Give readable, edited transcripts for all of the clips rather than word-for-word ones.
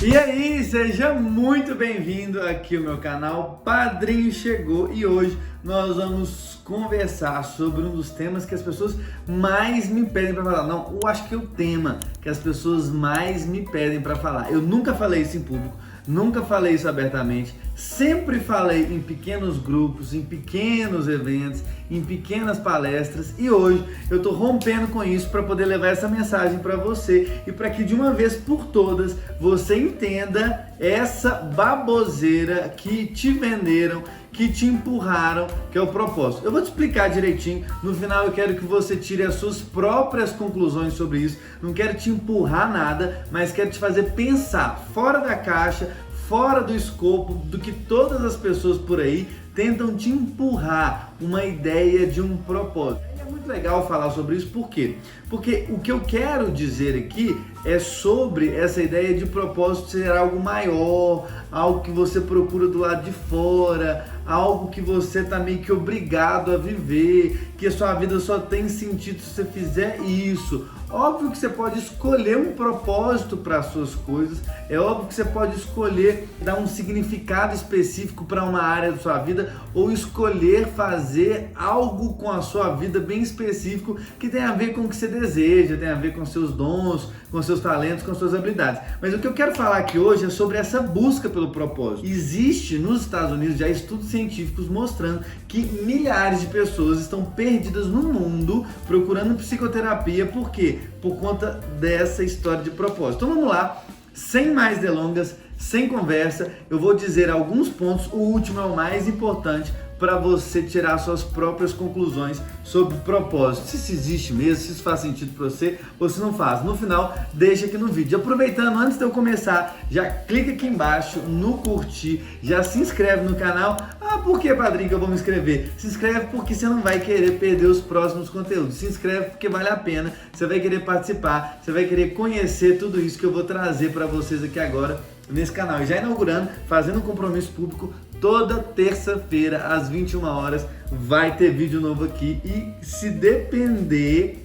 E aí, seja muito bem-vindo aqui ao meu canal Padrinho Chegou, e hoje nós vamos conversar sobre um dos temas que as pessoas mais me pedem para falar. Não, eu acho que é o tema que as pessoas mais me pedem para falar. Eu nunca falei isso em público, nunca falei isso abertamente, sempre falei em pequenos grupos, em pequenos eventos, em pequenas palestras, e hoje eu tô rompendo com isso para poder levar essa mensagem para você e para que de uma vez por todas você entenda essa baboseira que te venderam, que te empurraram, que é o propósito. Eu vou te explicar direitinho, no final eu quero que você tire as suas próprias conclusões sobre isso, não quero te empurrar nada, mas quero te fazer pensar fora da caixa, fora do escopo do que todas as pessoas por aí tentam te empurrar uma ideia de um propósito. É muito legal falar sobre isso, por quê? Porque o que eu quero dizer aqui é sobre essa ideia de propósito ser algo maior, algo que você procura do lado de fora, algo que você está meio que obrigado a viver, que a sua vida só tem sentido se você fizer isso. Óbvio que você pode escolher um propósito para as suas coisas, é óbvio que você pode escolher dar um significado específico para uma área da sua vida ou escolher fazer algo com a sua vida bem específico que tem a ver com o que você deseja, tem a ver com seus dons, com seus talentos, com suas habilidades. Mas o que eu quero falar aqui hoje é sobre essa busca pelo propósito. Existe nos Estados Unidos já estudos científicos mostrando que milhares de pessoas estão perdidas no mundo procurando psicoterapia. Por quê? Por conta dessa história de propósito. Então vamos lá, sem mais delongas, sem conversa, eu vou dizer alguns pontos, o último é o mais importante para você tirar suas próprias conclusões sobre propósito, se isso existe mesmo, se isso faz sentido para você ou se não faz. No final, deixa aqui no vídeo. Aproveitando, antes de eu começar, já clica aqui embaixo no curtir, já se inscreve no canal. Ah, por que, padrinho, que eu vou me inscrever? Se inscreve porque você não vai querer perder os próximos conteúdos. Se inscreve porque vale a pena, você vai querer participar, você vai querer conhecer tudo isso que eu vou trazer para vocês aqui agora nesse canal. E já inaugurando, fazendo um compromisso público, toda terça-feira às 21 horas vai ter vídeo novo aqui, e se depender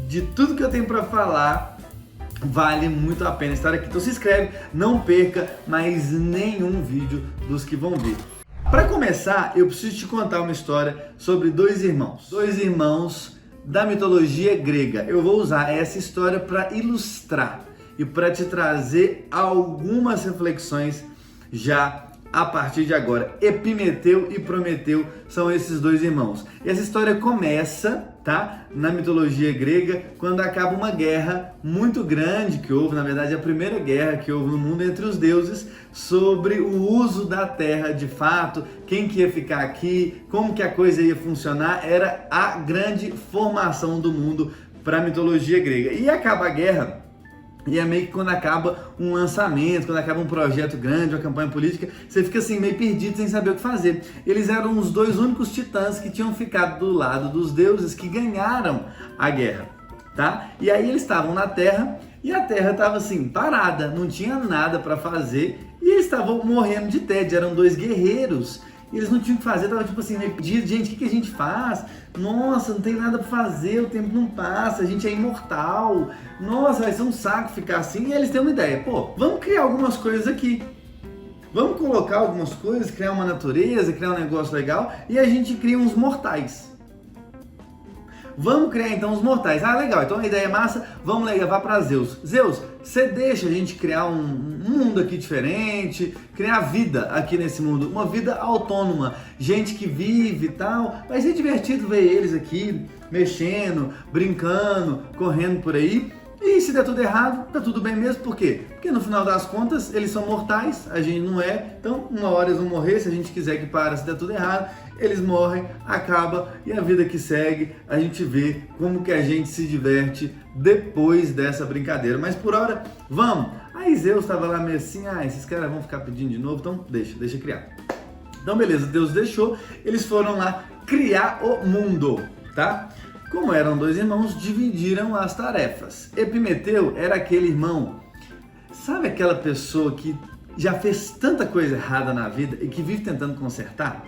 de tudo que eu tenho para falar, vale muito a pena estar aqui. Então se inscreve, não perca mais nenhum vídeo dos que vão vir. Para começar, eu preciso te contar uma história sobre dois irmãos da mitologia grega. Eu vou usar essa história para ilustrar e para te trazer algumas reflexões já a partir de agora. Epimeteu e Prometeu são esses dois irmãos. E essa história começa, tá, na mitologia grega, quando acaba uma guerra muito grande que houve, na verdade a primeira guerra que houve no mundo entre os deuses sobre o uso da terra de fato, quem que ia ficar aqui, como que a coisa ia funcionar. Era a grande formação do mundo para a mitologia grega. E acaba a guerra, e é meio que quando acaba um lançamento, quando acaba um projeto grande, uma campanha política, você fica assim meio perdido sem saber o que fazer. Eles eram os dois únicos titãs que tinham ficado do lado dos deuses que ganharam a guerra, tá? E aí eles estavam na Terra, e a Terra estava assim, parada, não tinha nada para fazer, e eles estavam morrendo de tédio. Eram dois guerreiros, e eles não tinham o que fazer, tava tipo assim, meio perdido. Gente, o que a gente faz? Nossa, não tem nada para fazer, o tempo não passa, a gente é imortal. Nossa, vai ser um saco ficar assim. E eles têm uma ideia, pô, vamos criar algumas coisas aqui. Vamos colocar algumas coisas, criar uma natureza, criar um negócio legal, e a gente cria uns mortais. Vamos criar então os mortais. Ah, legal, então a ideia é massa, vamos levar para Zeus. Zeus, você deixa a gente criar um mundo aqui diferente, criar vida aqui nesse mundo, uma vida autônoma, gente que vive e tal. Vai ser divertido ver eles aqui, mexendo, brincando, correndo por aí. E se der tudo errado, tá tudo bem mesmo. Por quê? Porque no final das contas, eles são mortais, a gente não é. Então, uma hora eles vão morrer, se a gente quiser que pare, se der tudo errado, eles morrem, acaba, e a vida que segue, a gente vê como que a gente se diverte depois dessa brincadeira. Mas por hora, vamos! Aí Zeus estava lá meio assim, esses caras vão ficar pedindo de novo, então deixa criar. Então beleza, Deus deixou, eles foram lá criar o mundo, tá? Como eram dois irmãos, dividiram as tarefas. Epimeteu era aquele irmão, sabe aquela pessoa que já fez tanta coisa errada na vida e que vive tentando consertar?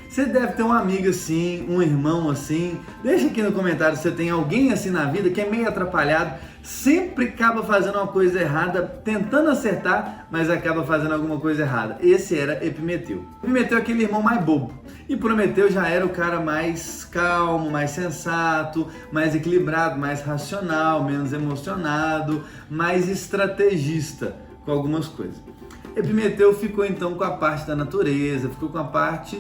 Você deve ter um amigo assim, um irmão assim. Deixa aqui no comentário se você tem alguém assim na vida que é meio atrapalhado, sempre acaba fazendo uma coisa errada, tentando acertar, mas acaba fazendo alguma coisa errada. Esse era Epimeteu. Epimeteu é aquele irmão mais bobo. E Prometeu já era o cara mais calmo, mais sensato, mais equilibrado, mais racional, menos emocionado, mais estrategista com algumas coisas. Epimeteu ficou então com a parte da natureza, ficou com a parte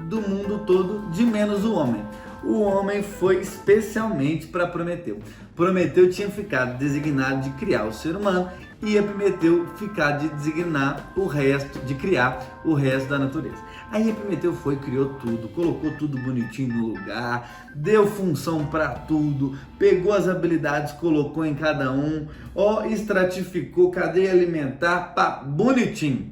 do mundo todo, de menos o homem. O homem foi especialmente para Prometeu. Prometeu tinha ficado designado de criar o ser humano e Epimeteu ficar de designar o resto, de criar o resto da natureza. Aí Epimeteu foi, criou tudo, colocou tudo bonitinho no lugar, deu função para tudo, pegou as habilidades, colocou em cada um, estratificou cadeia alimentar, pá, bonitinho.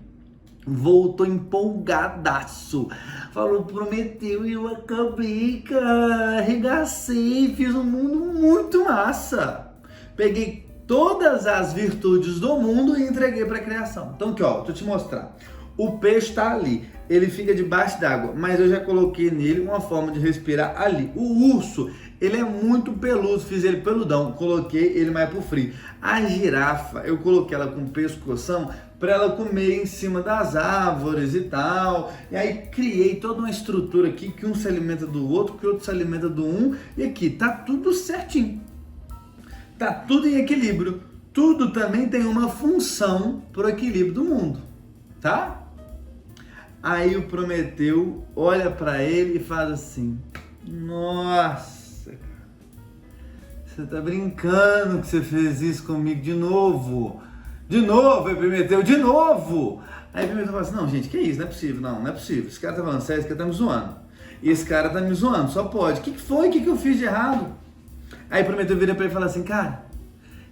Voltou empolgadaço, falou, Prometeu, e eu acabei, cara, arregacei, fiz um mundo muito massa. Peguei todas as virtudes do mundo e entreguei para a criação. Então aqui, deixa eu te mostrar. O peixe está ali, ele fica debaixo d'água, mas eu já coloquei nele uma forma de respirar ali. O urso, ele é muito peludo, fiz ele peludão, coloquei ele mais pro frio. A girafa, eu coloquei ela com pescoção para ela comer em cima das árvores e tal. E aí criei toda uma estrutura aqui, que um se alimenta do outro, que o outro se alimenta do um, e aqui tá tudo certinho. Tá tudo em equilíbrio. Tudo também tem uma função pro equilíbrio do mundo, tá? Aí o Prometeu olha para ele e fala assim, nossa, cara, você tá brincando que você fez isso comigo de novo? De novo, Prometeu, de novo! Aí Prometeu fala assim, não, gente, que isso? Não é possível, não é possível. Esse cara tá falando sério, esse cara tá me zoando. E esse cara tá me zoando, só pode. O que foi? O que eu fiz de errado? Aí Prometeu vira para ele e fala assim, cara,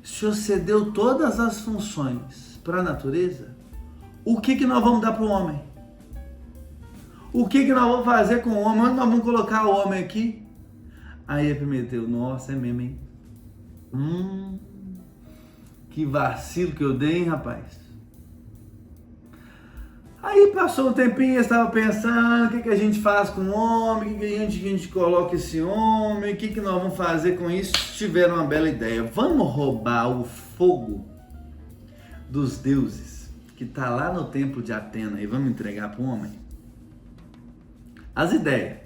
se você deu todas as funções para a natureza, o que nós vamos dar para o homem? O que nós vamos fazer com o homem? Onde nós vamos colocar o homem aqui? Aí Prometeu, nossa, é mesmo, hein? Que vacilo que eu dei, hein, rapaz? Aí passou um tempinho, eu estava pensando, o que a gente faz com o homem? O que a gente coloca esse homem? O que nós vamos fazer com isso? Tiveram uma bela ideia. Vamos roubar o fogo dos deuses, que está lá no templo de Atena, e vamos entregar para o homem? As ideias.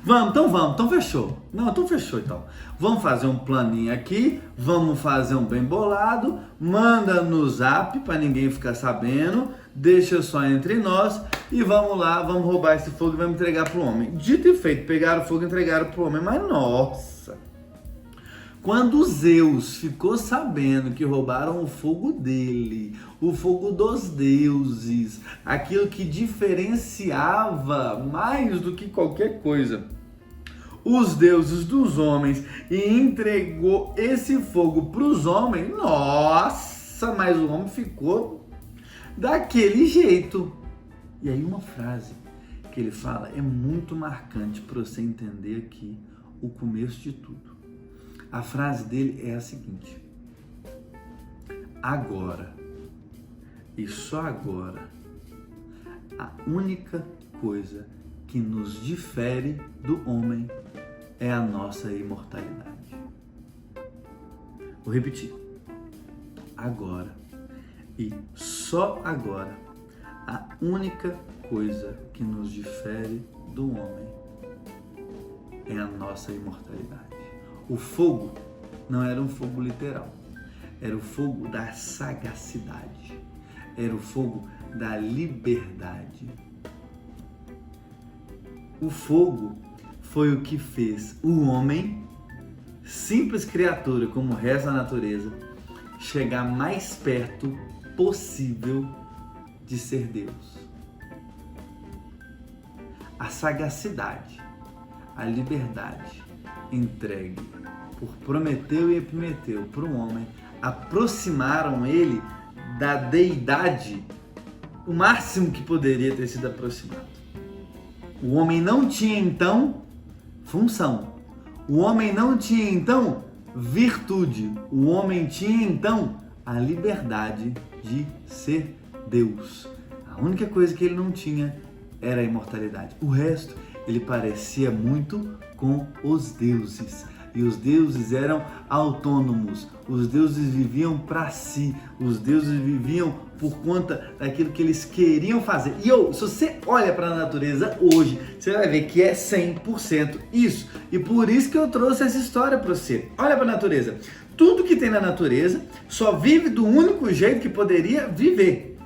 Vamos, então fechou. Não, então fechou então. Vamos fazer um planinho aqui, vamos fazer um bem bolado, manda no zap para ninguém ficar sabendo, deixa só entre nós e vamos lá, vamos roubar esse fogo e vamos entregar pro homem. Dito e feito, pegaram o fogo e entregaram pro homem, mas nossa! Quando Zeus ficou sabendo que roubaram o fogo dele, o fogo dos deuses, aquilo que diferenciava mais do que qualquer coisa os deuses dos homens, e entregou esse fogo para os homens, nossa, mas o homem ficou daquele jeito. E aí uma frase que ele fala é muito marcante para você entender aqui o começo de tudo. A frase dele é a seguinte: agora, e só agora, a única coisa que nos difere do homem é a nossa imortalidade. Vou repetir. Agora, e só agora, a única coisa que nos difere do homem é a nossa imortalidade. O fogo não era um fogo literal, era o fogo da sagacidade, era o fogo da liberdade. O fogo foi o que fez o homem, simples criatura como o resto da natureza, chegar mais perto possível de ser Deus. A sagacidade, a liberdade entregue por Prometeu e Epimeteu para o homem aproximaram ele da deidade o máximo que poderia ter sido aproximado. O homem não tinha então função, o homem não tinha então virtude, o homem tinha então a liberdade de ser Deus. A única coisa que ele não tinha era a imortalidade. O resto ele parecia muito com os deuses. E os deuses eram autônomos, os deuses viviam para si, os deuses viviam por conta daquilo que eles queriam fazer. E se você olha para a natureza hoje, você vai ver que é 100% isso. E por isso que eu trouxe essa história para você. Olha para a natureza. Tudo que tem na natureza só vive do único jeito que poderia viver.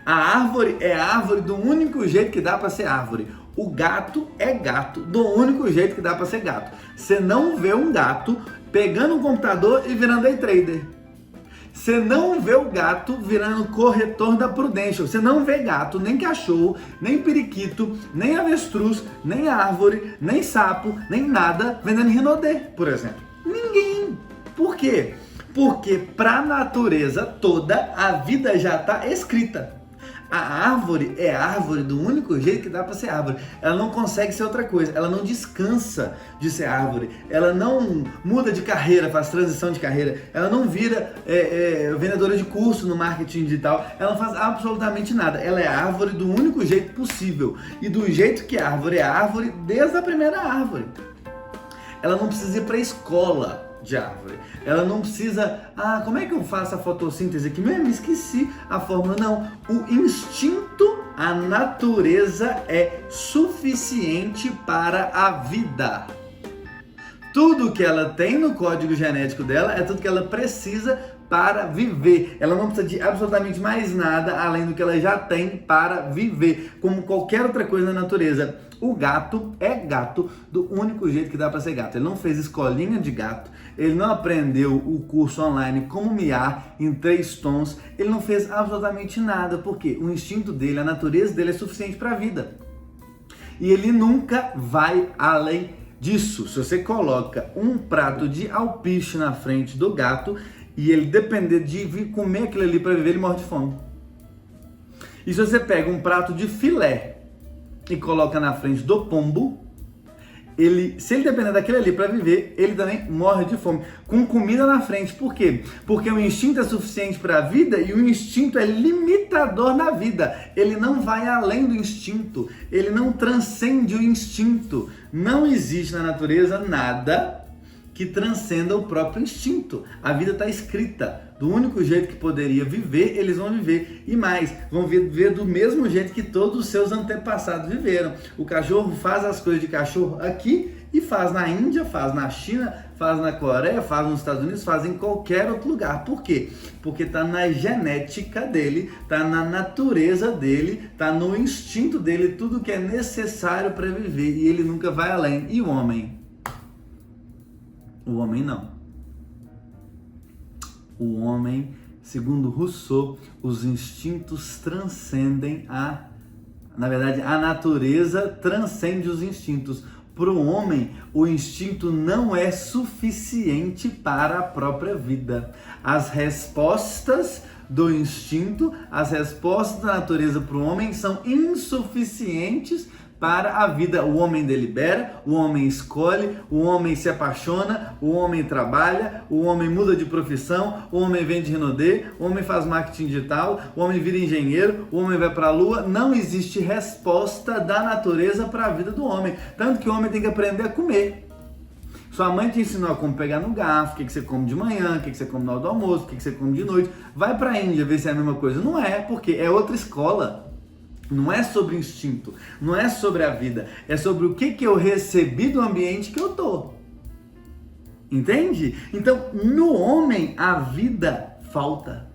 A árvore é árvore do único jeito que dá para ser árvore. O gato é gato do único jeito que dá para ser gato. Você não vê um gato pegando um computador e virando day trader. Você não vê o gato virando corretor da Prudential. Você não vê gato, nem cachorro, nem periquito, nem avestruz, nem árvore, nem sapo, nem nada vendendo Rinodê, por exemplo. Ninguém. Por quê? Porque para a natureza toda a vida já está escrita. A árvore é árvore do único jeito que dá para ser árvore. Ela não consegue ser outra coisa. Ela não descansa de ser árvore. Ela não muda de carreira, faz transição de carreira. Ela não vira vendedora de curso no marketing digital. Ela não faz absolutamente nada. Ela é árvore do único jeito possível. E do jeito que a árvore é árvore, desde a primeira árvore. Ela não precisa ir para a escola de árvore. Ela não precisa, como é que eu faço a fotossíntese aqui? Mesmo esqueci a fórmula. Não, o instinto, a natureza é suficiente para a vida. Tudo que ela tem no código genético dela é tudo que ela precisa para viver. Ela não precisa de absolutamente mais nada além do que ela já tem para viver, como qualquer outra coisa na natureza. O gato é gato do único jeito que dá para ser gato. Ele não fez escolinha de gato, ele não aprendeu o curso online como miar em 3 tons, ele não fez absolutamente nada, porque o instinto dele, a natureza dele é suficiente para a vida. E ele nunca vai além disso. Se você coloca um prato de alpiste na frente do gato e ele depender de vir comer aquilo ali para viver, ele morre de fome. E se você pega um prato de filé e coloca na frente do pombo, se ele depender daquele ali para viver, ele também morre de fome. Com comida na frente. Por quê? Porque o instinto é suficiente para a vida e o instinto é limitador na vida. Ele não vai além do instinto. Ele não transcende o instinto. Não existe na natureza nada que transcenda o próprio instinto. A vida está escrita. Do único jeito que poderia viver, eles vão viver. E mais, vão viver do mesmo jeito que todos os seus antepassados viveram. O cachorro faz as coisas de cachorro aqui e faz na Índia, faz na China, faz na Coreia, faz nos Estados Unidos, faz em qualquer outro lugar. Por quê? Porque está na genética dele, está na natureza dele, está no instinto dele, tudo que é necessário para viver. E ele nunca vai além. E o homem? O homem não. O homem, segundo Rousseau, os instintos transcendem na verdade, a natureza transcende os instintos. Para o homem, o instinto não é suficiente para a própria vida. As respostas do instinto, as respostas da natureza para o homem são insuficientes para a vida. O homem delibera, o homem escolhe, o homem se apaixona, o homem trabalha, o homem muda de profissão, o homem vende Rinodê, o homem faz marketing digital, o homem vira engenheiro, o homem vai para a lua. Não existe resposta da natureza para a vida do homem. Tanto que o homem tem que aprender a comer. Sua mãe te ensinou a como pegar no garfo, o que você come de manhã, o que você come na hora do almoço, o que você come de noite. Vai para a Índia ver se é a mesma coisa. Não é, porque é outra escola. Não é sobre instinto, não é sobre a vida, é sobre o que eu recebi do ambiente que eu tô. Entende? Então, no homem a vida falta.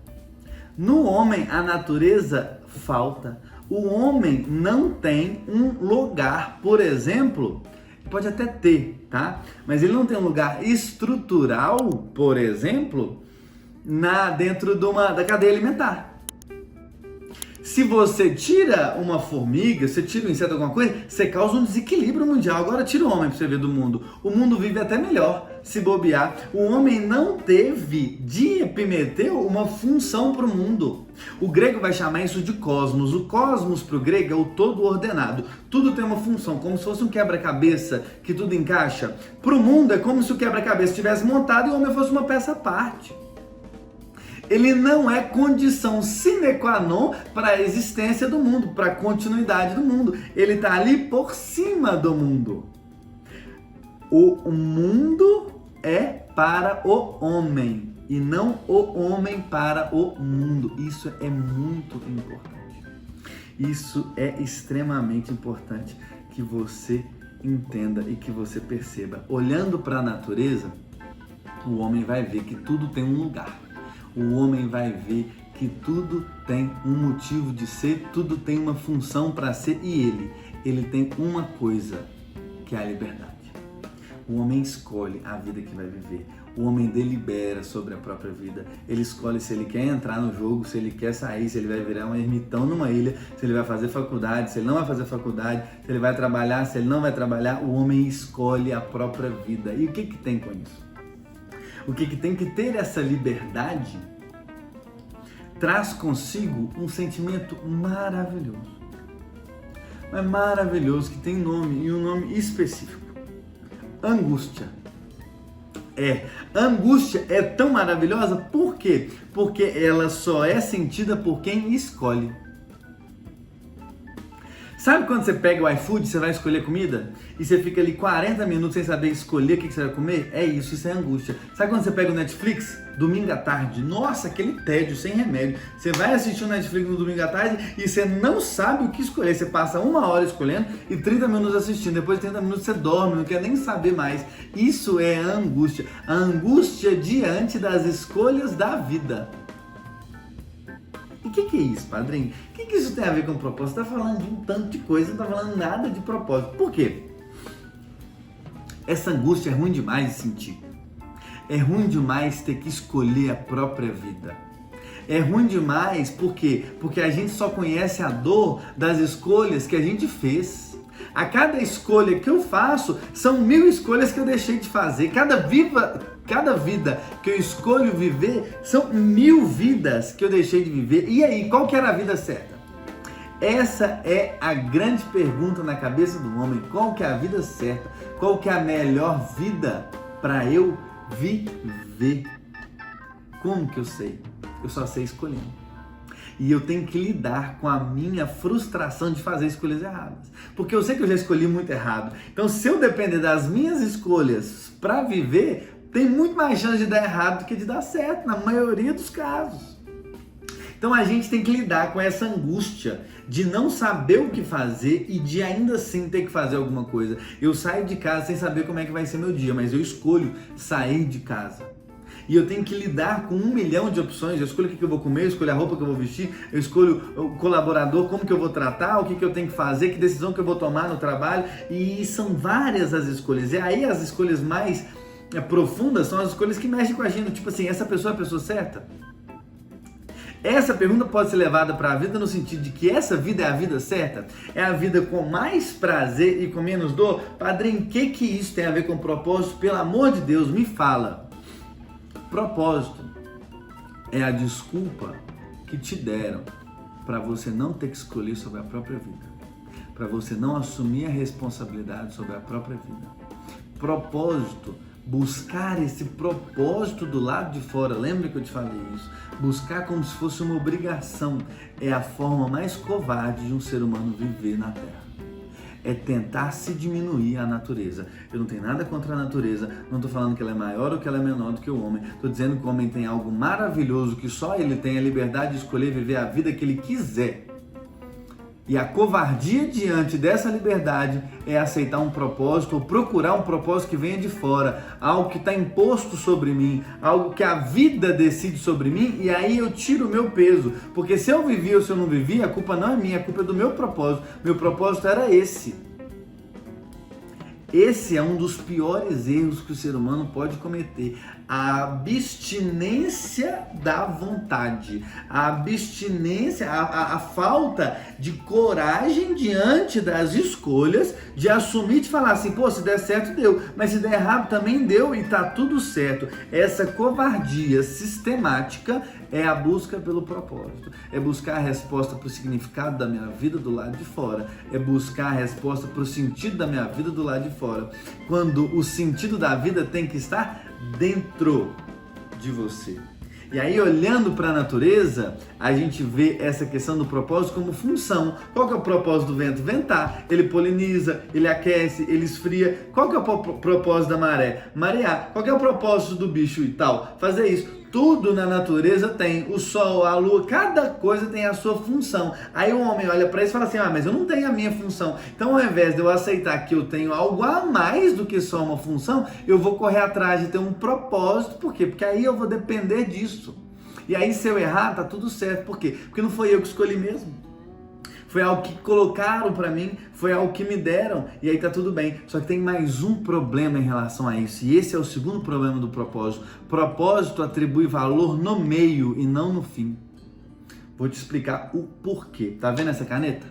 No homem a natureza falta. O homem não tem um lugar, por exemplo, pode até ter, tá? Mas ele não tem um lugar estrutural, por exemplo, dentro da cadeia alimentar. Se você tira uma formiga, você tira um inseto, alguma coisa, você causa um desequilíbrio mundial. Agora tira o homem para você ver do mundo. O mundo vive até melhor, se bobear. O homem não teve, de Epimeteu, uma função para o mundo. O grego vai chamar isso de cosmos. O cosmos para o grego é o todo ordenado. Tudo tem uma função, como se fosse um quebra-cabeça que tudo encaixa. Para o mundo é como se o quebra-cabeça estivesse montado e o homem fosse uma peça à parte. Ele não é condição sine qua non para a existência do mundo, para a continuidade do mundo. Ele está ali por cima do mundo. O mundo é para o homem e não o homem para o mundo. Isso é muito importante. Isso é extremamente importante que você entenda e que você perceba. Olhando para a natureza, o homem vai ver que tudo tem um lugar. O homem vai ver que tudo tem um motivo de ser, tudo tem uma função para ser e ele tem uma coisa, que é a liberdade. O homem escolhe a vida que vai viver. O homem delibera sobre a própria vida. Ele escolhe se ele quer entrar no jogo, se ele quer sair, se ele vai virar um ermitão numa ilha, se ele vai fazer faculdade, se ele não vai fazer faculdade, se ele vai trabalhar, se ele não vai trabalhar. O homem escolhe a própria vida. E o que tem com isso? O que tem que ter essa liberdade traz consigo um sentimento maravilhoso. Mas maravilhoso, que tem nome, e um nome específico. Angústia. Angústia é tão maravilhosa, por quê? Porque ela só é sentida por quem escolhe. Sabe quando você pega o iFood, você vai escolher comida e você fica ali 40 minutos sem saber escolher o que você vai comer? É isso é angústia. Sabe quando você pega o Netflix, domingo à tarde? Nossa, aquele tédio sem remédio. Você vai assistir o Netflix no domingo à tarde e você não sabe o que escolher. Você passa 1 hora escolhendo e 30 minutos assistindo. Depois de 30 minutos você dorme, não quer nem saber mais. Isso é a angústia. A angústia diante das escolhas da vida. E o que é isso, padrinho? O que isso tem a ver com propósito? Você está falando de um tanto de coisa, não está falando nada de propósito. Por quê? Essa angústia é ruim demais de sentir. É ruim demais ter que escolher a própria vida. É ruim demais, por quê? Porque a gente só conhece a dor das escolhas que a gente fez. A cada escolha que eu faço, são 1000 escolhas que eu deixei de fazer. Cada vida que eu escolho viver, são 1000 vidas que eu deixei de viver. E aí, qual que era a vida certa? Essa é a grande pergunta na cabeça do homem. Qual que é a vida certa? Qual que é a melhor vida para eu viver? Como que eu sei? Eu só sei escolhendo. E eu tenho que lidar com a minha frustração de fazer escolhas erradas. Porque eu sei que eu já escolhi muito errado. Então, se eu depender das minhas escolhas para viver, tem muito mais chance de dar errado do que de dar certo, na maioria dos casos. Então, a gente tem que lidar com essa angústia de não saber o que fazer e de ainda assim ter que fazer alguma coisa. Eu saio de casa sem saber como é que vai ser meu dia, mas eu escolho sair de casa. E eu tenho que lidar com 1 milhão de opções. Eu escolho o que eu vou comer, eu escolho a roupa que eu vou vestir, eu escolho o colaborador, como que eu vou tratar, o que eu tenho que fazer, que decisão que eu vou tomar no trabalho. E são várias as escolhas. E aí as escolhas mais profundas são as escolhas que mexem com a gente. Tipo assim, essa pessoa é a pessoa certa? Essa pergunta pode ser levada para a vida no sentido de que essa vida é a vida certa? É a vida com mais prazer e com menos dor? Padrinho, o que isso tem a ver com propósito? Pelo amor de Deus, me fala. Propósito é a desculpa que te deram para você não ter que escolher sobre a própria vida, para você não assumir a responsabilidade sobre a própria vida. Propósito, buscar esse propósito do lado de fora, lembra que eu te falei isso? Buscar como se fosse uma obrigação é a forma mais covarde de um ser humano viver na Terra. É tentar se diminuir a natureza. Eu não tenho nada contra a natureza, não estou falando que ela é maior ou que ela é menor do que o homem. Estou dizendo que o homem tem algo maravilhoso, que só ele tem a liberdade de escolher viver a vida que ele quiser. E a covardia diante dessa liberdade é aceitar um propósito ou procurar um propósito que venha de fora, algo que está imposto sobre mim, algo que a vida decide sobre mim, e aí eu tiro o meu peso. Porque se eu vivi ou se eu não vivi, a culpa não é minha, a culpa é do meu propósito. Meu propósito era esse. Esse é um dos piores erros que o ser humano pode cometer. A abstinência da vontade, a abstinência, a falta de coragem diante das escolhas, de assumir, de falar assim, pô, se der certo deu, mas se der errado também deu e tá tudo certo. Essa covardia sistemática é a busca pelo propósito, é buscar a resposta para o significado da minha vida do lado de fora, é buscar a resposta para o sentido da minha vida do lado de fora, quando o sentido da vida tem que estar dentro de você. E aí, olhando para a natureza, a gente vê essa questão do propósito como função. Qual que é o propósito do vento? Ventar. Ele poliniza, ele aquece, ele esfria. Qual que é o propósito da maré? Marear. Qual que é o propósito do bicho e tal? Fazer isso. Tudo na natureza tem, o sol, a lua, cada coisa tem a sua função. Aí o homem olha para isso e fala assim, mas eu não tenho a minha função. Então, ao invés de eu aceitar que eu tenho algo a mais do que só uma função, eu vou correr atrás de ter um propósito. Por quê? Porque aí eu vou depender disso. E aí, se eu errar, tá tudo certo. Por quê? Porque não foi eu que escolhi mesmo. Foi algo que colocaram para mim, foi algo que me deram, e aí tá tudo bem. Só que tem mais um problema em relação a isso, e esse é o segundo problema do propósito. Propósito atribui valor no meio e não no fim. Vou te explicar o porquê. Tá vendo essa caneta?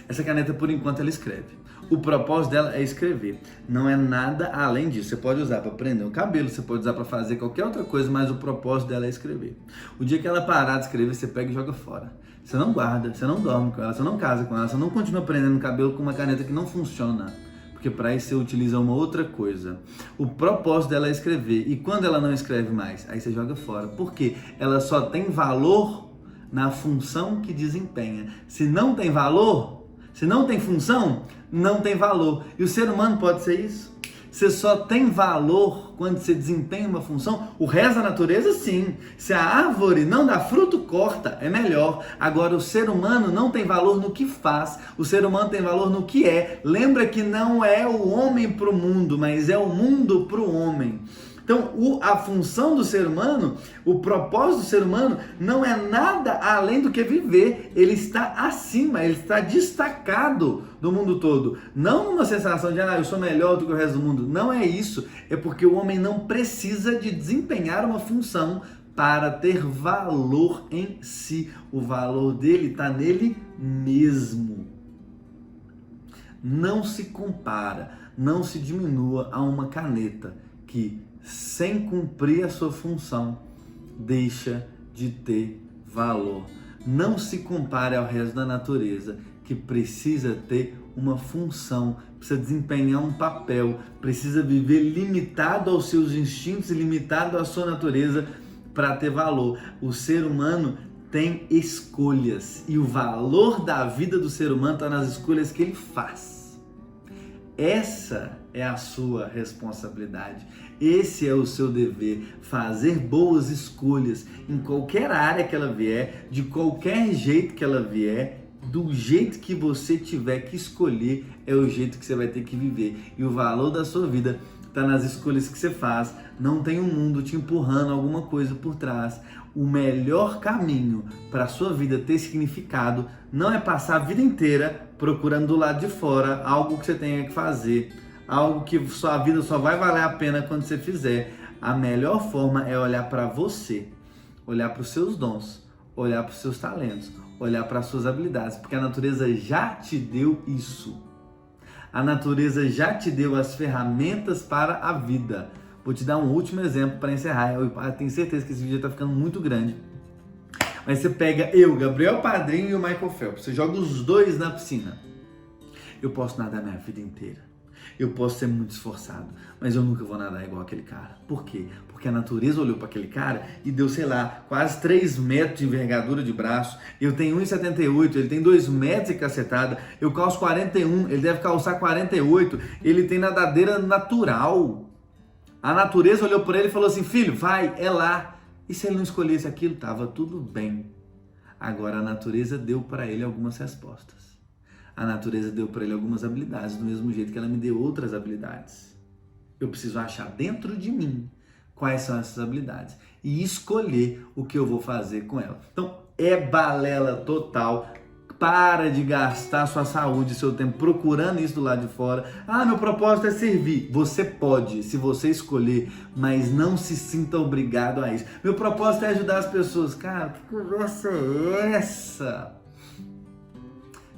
Essa caneta, por enquanto, ela escreve. O propósito dela é escrever. Não é nada além disso. Você pode usar para prender o cabelo, você pode usar para fazer qualquer outra coisa, mas o propósito dela é escrever. O dia que ela parar de escrever, você pega e joga fora. Você não guarda, você não dorme com ela, você não casa com ela, você não continua prendendo o cabelo com uma caneta que não funciona. Porque para isso você utiliza uma outra coisa. O propósito dela é escrever. E quando ela não escreve mais, aí você joga fora. Por quê? Ela só tem valor na função que desempenha. Se não tem valor, se não tem função, não tem valor. E o ser humano pode ser isso? Você só tem valor quando você desempenha uma função. O resto da natureza, sim. Se a árvore não dá fruto, corta, é melhor. Agora, o ser humano não tem valor no que faz. O ser humano tem valor no que é. Lembra que não é o homem para o mundo, mas é o mundo para o homem. Então, a função do ser humano, o propósito do ser humano não é nada além do que viver. Ele está acima, ele está destacado do mundo todo. Não numa sensação de, eu sou melhor do que o resto do mundo. Não é isso. É porque o homem não precisa de desempenhar uma função para ter valor em si. O valor dele está nele mesmo. Não se compara, não se diminua a uma caneta que, sem cumprir a sua função, deixa de ter valor. Não se compare ao resto da natureza, que precisa ter uma função, precisa desempenhar um papel, precisa viver limitado aos seus instintos e limitado à sua natureza para ter valor. O ser humano tem escolhas e o valor da vida do ser humano está nas escolhas que ele faz. Essa é a sua responsabilidade, esse é o seu dever, fazer boas escolhas em qualquer área que ela vier, de qualquer jeito que ela vier, do jeito que você tiver que escolher, é o jeito que você vai ter que viver. E o valor da sua vida está nas escolhas que você faz, não tem um mundo te empurrando alguma coisa por trás. O melhor caminho para a sua vida ter significado não é passar a vida inteira procurando do lado de fora algo que você tenha que fazer, algo que sua vida só vai valer a pena quando você fizer. A melhor forma é olhar para você, olhar para os seus dons, olhar para os seus talentos, olhar para as suas habilidades, porque a natureza já te deu isso. A natureza já te deu as ferramentas para a vida. Vou te dar um último exemplo para encerrar. Eu tenho certeza que esse vídeo está ficando muito grande. Mas você pega eu, Gabriel Padrinho e o Michael Phelps. Você joga os dois na piscina. Eu posso nadar minha vida inteira. Eu posso ser muito esforçado, mas eu nunca vou nadar igual aquele cara. Por quê? Porque a natureza olhou para aquele cara e deu, sei lá, quase 3 metros de envergadura de braço. Eu tenho 1,78, ele tem 2 metros e cacetada. Eu calço 41, ele deve calçar 48. Ele tem nadadeira natural. A natureza olhou para ele e falou assim, filho, vai, é lá. E se ele não escolhesse aquilo, tava tudo bem. Agora a natureza deu para ele algumas respostas. A natureza deu para ele algumas habilidades, do mesmo jeito que ela me deu outras habilidades. Eu preciso achar dentro de mim quais são essas habilidades e escolher o que eu vou fazer com elas. Então, é balela total. Para de gastar sua saúde, seu tempo procurando isso do lado de fora. Meu propósito é servir. Você pode, se você escolher, mas não se sinta obrigado a isso. Meu propósito é ajudar as pessoas. Cara, que conversa é essa?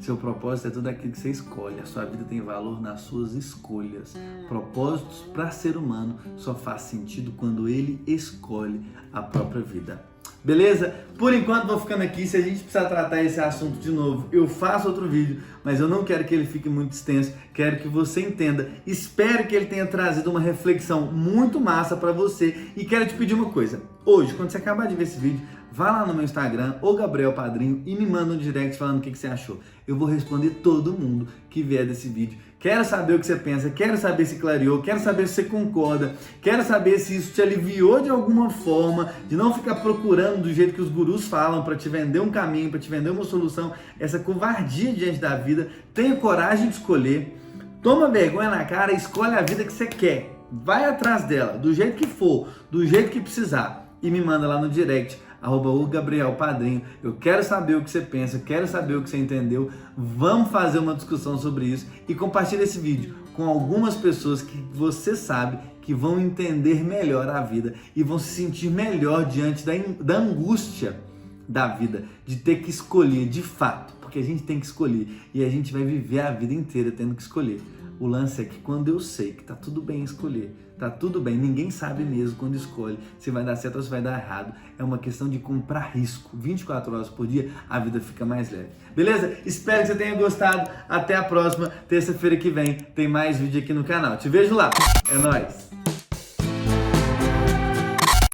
Seu propósito é tudo aquilo que você escolhe. A sua vida tem valor nas suas escolhas. Propósitos para ser humano só faz sentido quando ele escolhe a própria vida. Beleza? Por enquanto vou ficando aqui. Se a gente precisar tratar esse assunto de novo, eu faço outro vídeo, mas eu não quero que ele fique muito extenso, quero que você entenda. Espero que ele tenha trazido uma reflexão muito massa para você e quero te pedir uma coisa. Hoje, quando você acabar de ver esse vídeo, vá lá no meu Instagram, o Gabriel Padrinho, e me manda um direct falando o que você achou. Eu vou responder todo mundo que vier desse vídeo. Quero saber o que você pensa, quero saber se clareou, quero saber se você concorda, quero saber se isso te aliviou de alguma forma, de não ficar procurando do jeito que os gurus falam para te vender um caminho, para te vender uma solução, essa covardia diante da vida. Tenha coragem de escolher, toma vergonha na cara e escolhe a vida que você quer. Vai atrás dela, do jeito que for, do jeito que precisar, e me manda lá no direct, @o Gabriel Padrinho. Eu quero saber o que você pensa, quero saber o que você entendeu. Vamos fazer uma discussão sobre isso e compartilha esse vídeo com algumas pessoas que você sabe que vão entender melhor a vida e vão se sentir melhor diante da angústia da vida, de ter que escolher de fato, porque a gente tem que escolher e a gente vai viver a vida inteira tendo que escolher. O lance é que quando eu sei que tá tudo bem escolher, tá tudo bem, ninguém sabe mesmo quando escolhe se vai dar certo ou se vai dar errado. É uma questão de comprar risco. 24 horas por dia, a vida fica mais leve. Beleza? Espero que você tenha gostado. Até a próxima, terça-feira que vem, tem mais vídeo aqui no canal. Te vejo lá. É nóis!